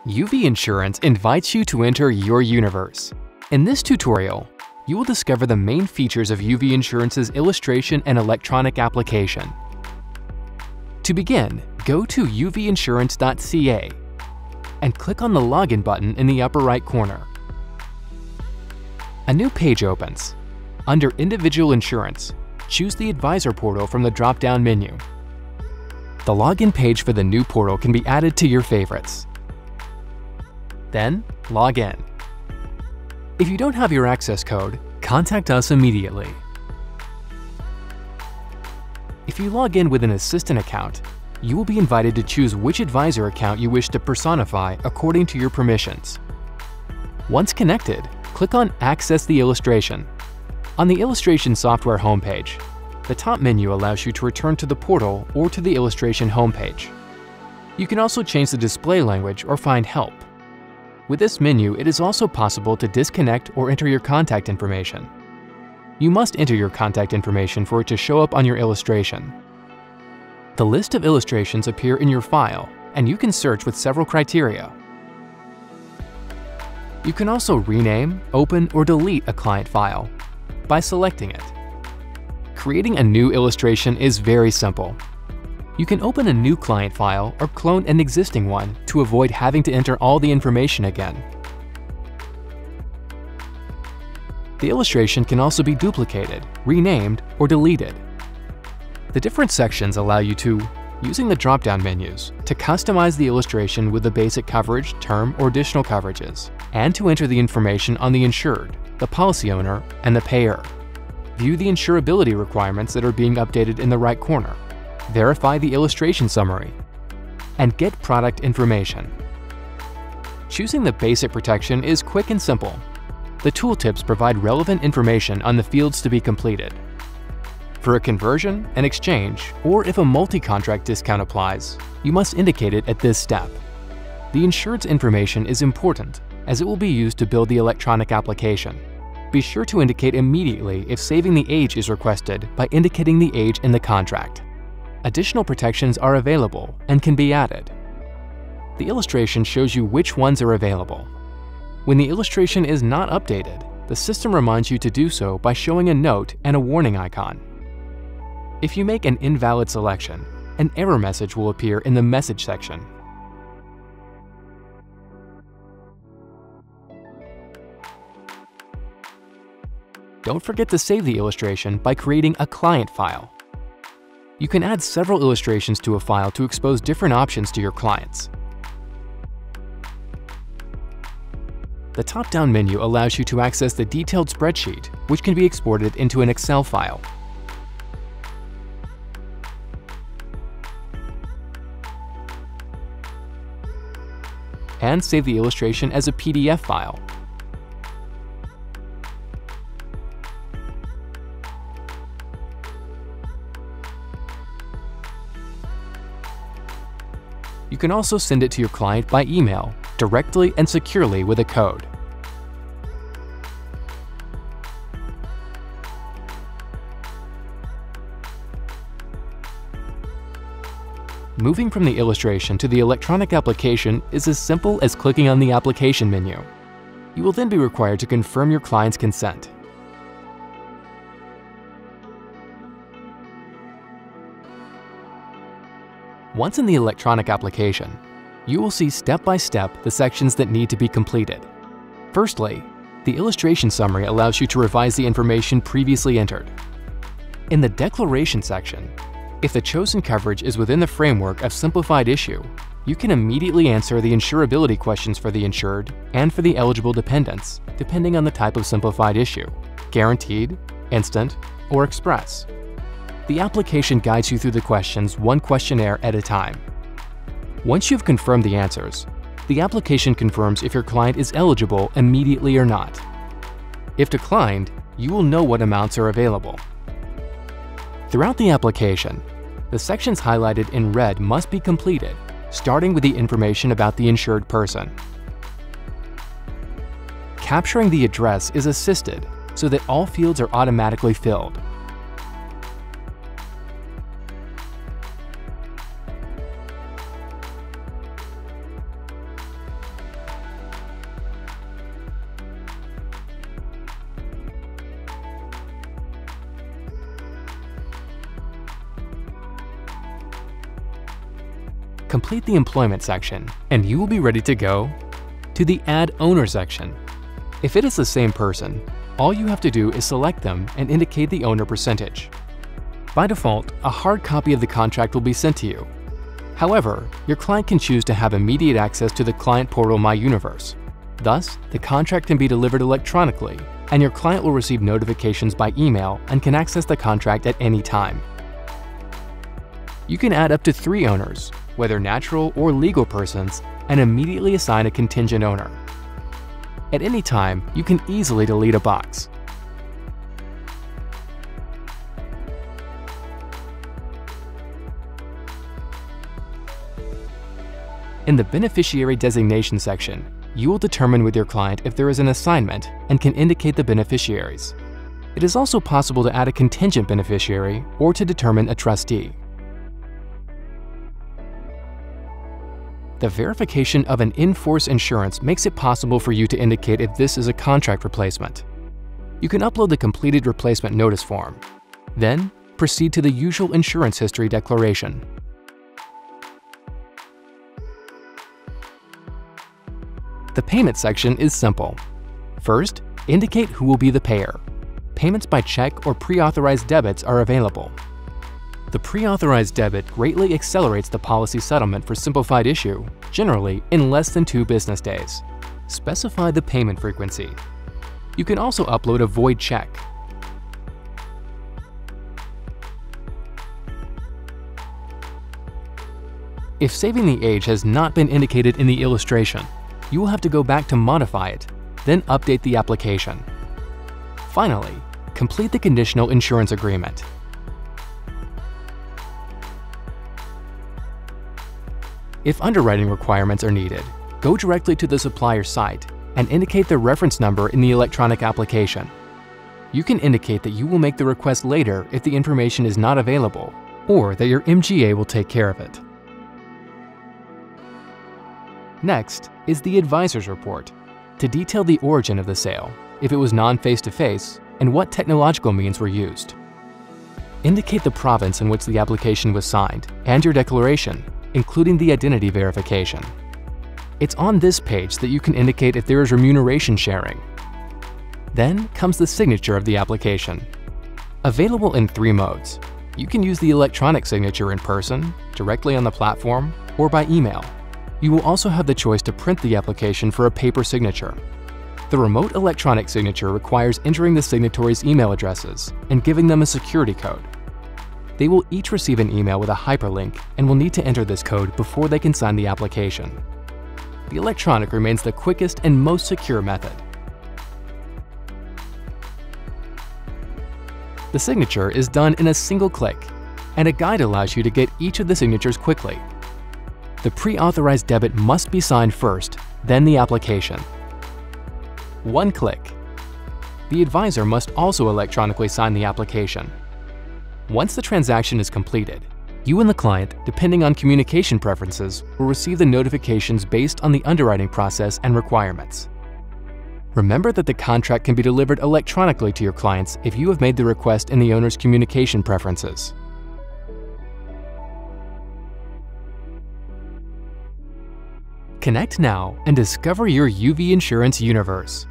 UV Insurance invites you to enter your universe. In this tutorial, you will discover the main features of UV Insurance's illustration and electronic application. To begin, go to uvinsurance.ca and click on the Login button in the upper right corner. A new page opens. Under Individual Insurance, choose the Advisor portal from the drop-down menu. The login page for the new portal can be added to your favorites. Then, log in. If you don't have your access code, contact us immediately. If you log in with an assistant account, you will be invited to choose which advisor account you wish to personify according to your permissions. Once connected, click on Access the illustration. On the illustration software homepage, the top menu allows you to return to the portal or to the illustration homepage. You can also change the display language or find help. With this menu, it is also possible to disconnect or enter your contact information. You must enter your contact information for it to show up on your illustration. The list of illustrations appear in your file, and you can search with several criteria. You can also rename, open, or delete a client file by selecting it. Creating a new illustration is very simple. You can open a new client file or clone an existing one to avoid having to enter all the information again. The illustration can also be duplicated, renamed, or deleted. The different sections allow you to, using the drop-down menus, to customize the illustration with the basic coverage, term, or additional coverages, and to enter the information on the insured, the policy owner, and the payer. View the insurability requirements that are being updated in the right corner. Verify the illustration summary, and get product information. Choosing the basic protection is quick and simple. The tooltips provide relevant information on the fields to be completed. For a conversion, an exchange, or if a multi-contract discount applies, you must indicate it at this step. The insured's information is important as it will be used to build the electronic application. Be sure to indicate immediately if saving the age is requested by indicating the age in the contract. Additional protections are available and can be added. The illustration shows you which ones are available. When the illustration is not updated, the system reminds you to do so by showing a note and a warning icon. If you make an invalid selection, an error message will appear in the message section. Don't forget to save the illustration by creating a client file. You can add several illustrations to a file to expose different options to your clients. The top-down menu allows you to access the detailed spreadsheet, which can be exported into an Excel file. And save the illustration as a PDF file. You can also send it to your client by email, directly and securely with a code. Moving from the illustration to the electronic application is as simple as clicking on the application menu. You will then be required to confirm your client's consent. Once in the electronic application, you will see step-by-step the sections that need to be completed. Firstly, the illustration summary allows you to revise the information previously entered. In the declaration section, if the chosen coverage is within the framework of simplified issue, you can immediately answer the insurability questions for the insured and for the eligible dependents, depending on the type of simplified issue: guaranteed, instant, or express. The application guides you through the questions one questionnaire at a time. Once you've confirmed the answers, the application confirms if your client is eligible immediately or not. If declined, you will know what amounts are available. Throughout the application, the sections highlighted in red must be completed, starting with the information about the insured person. Capturing the address is assisted so that all fields are automatically filled. Complete the employment section, and you will be ready to go to the Add Owner section. If it is the same person, all you have to do is select them and indicate the owner percentage. By default, a hard copy of the contract will be sent to you. However, your client can choose to have immediate access to the client portal My Universe. Thus, the contract can be delivered electronically, and your client will receive notifications by email and can access the contract at any time. You can add up to 3 owners, whether natural or legal persons, and immediately assign a contingent owner. At any time, you can easily delete a box. In the Beneficiary Designation section, you will determine with your client if there is an assignment and can indicate the beneficiaries. It is also possible to add a contingent beneficiary or to determine a trustee. The verification of an in-force insurance makes it possible for you to indicate if this is a contract replacement. You can upload the completed replacement notice form. Then, proceed to the usual insurance history declaration. The payment section is simple. First, indicate who will be the payer. Payments by check or pre-authorized debits are available. The pre-authorized debit greatly accelerates the policy settlement for simplified issue, generally in less than 2 business days. Specify the payment frequency. You can also upload a void check. If saving the age has not been indicated in the illustration, you will have to go back to modify it, then update the application. Finally, complete the conditional insurance agreement. If underwriting requirements are needed, go directly to the supplier site and indicate the reference number in the electronic application. You can indicate that you will make the request later if the information is not available, or that your MGA will take care of it. Next is the Advisor's Report, to detail the origin of the sale, if it was non-face-to-face, and what technological means were used. Indicate the province in which the application was signed and your declaration, including the identity verification. It's on this page that you can indicate if there is remuneration sharing. Then comes the signature of the application. Available in 3 modes. You can use the electronic signature in person, directly on the platform, or by email. You will also have the choice to print the application for a paper signature. The remote electronic signature requires entering the signatory's email addresses and giving them a security code. They will each receive an email with a hyperlink and will need to enter this code before they can sign the application. The electronic remains the quickest and most secure method. The signature is done in a single click, and a guide allows you to get each of the signatures quickly. The pre-authorized debit must be signed first, then the application. 1 click. The advisor must also electronically sign the application. Once the transaction is completed, you and the client, depending on communication preferences, will receive the notifications based on the underwriting process and requirements. Remember that the contract can be delivered electronically to your clients if you have made the request in the owner's communication preferences. Connect now and discover your UV Insurance universe.